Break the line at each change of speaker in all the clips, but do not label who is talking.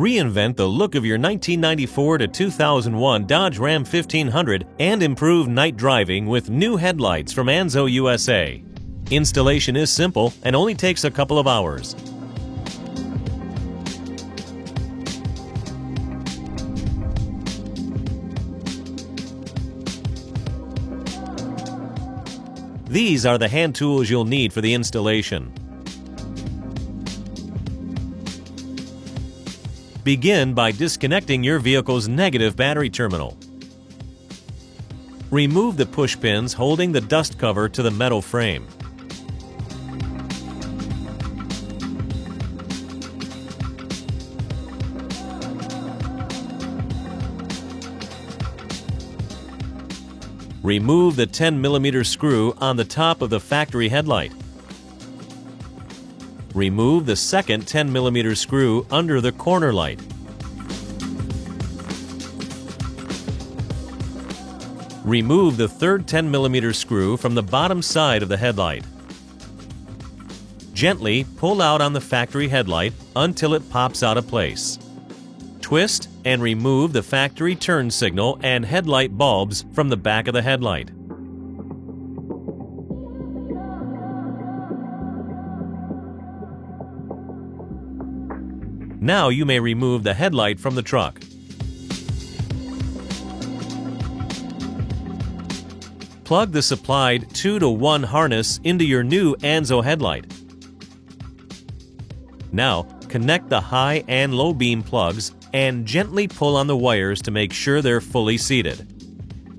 Reinvent the look of your 1994 to 2001 Dodge Ram 1500 and improve night driving with new headlights from Anzo USA. Installation is simple and only takes a couple of hours. These are the hand tools you'll need for the installation. Begin by disconnecting your vehicle's negative battery terminal. Remove the push pins holding the dust cover to the metal frame. Remove the 10mm screw on the top of the factory headlight. Remove the second 10mm screw under the corner light. Remove the third 10mm screw from the bottom side of the headlight. Gently pull out on the factory headlight until it pops out of place. Twist and remove the factory turn signal and headlight bulbs from the back of the headlight. Now you may remove the headlight from the truck. Plug the supplied 2-to-1 harness into your new Anzo headlight. Now, connect the high and low beam plugs and gently pull on the wires to make sure they're fully seated.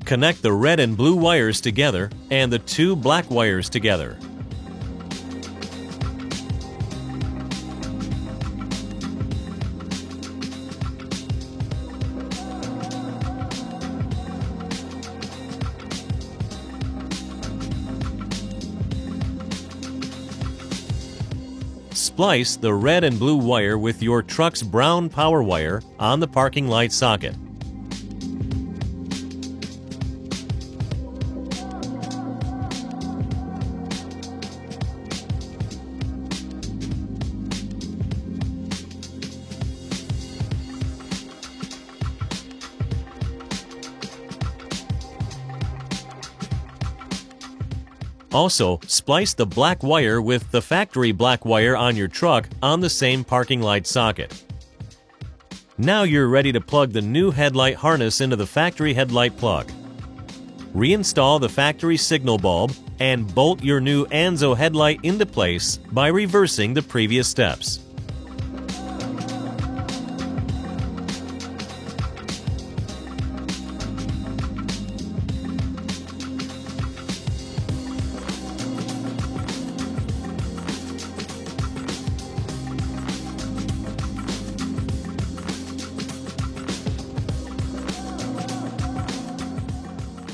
Connect the red and blue wires together and the two black wires together. Splice the red and blue wire with your truck's brown power wire on the parking light socket. Also, splice the black wire with the factory black wire on your truck on the same parking light socket. Now you're ready to plug the new headlight harness into the factory headlight plug. Reinstall the factory signal bulb and bolt your new Anzo headlight into place by reversing the previous steps.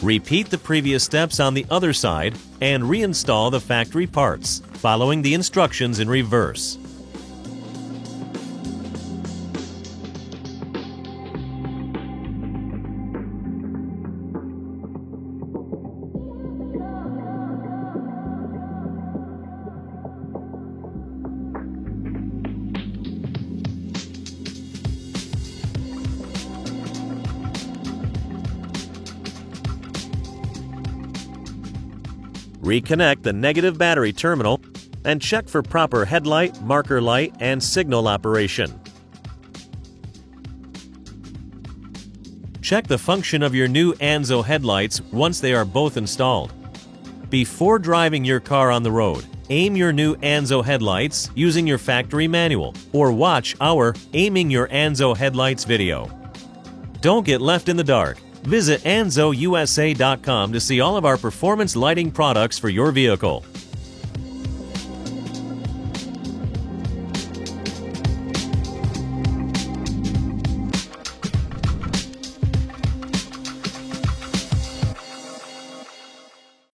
Repeat the previous steps on the other side and reinstall the factory parts, following the instructions in reverse. Reconnect the negative battery terminal and check for proper headlight, marker light, and signal operation. Check the function of your new Anzo headlights once they are both installed. Before driving your car on the road, aim your new Anzo headlights using your factory manual or watch our Aiming Your Anzo Headlights video. Don't get left in the dark. Visit AnzoUSA.com to see all of our performance lighting products for your vehicle.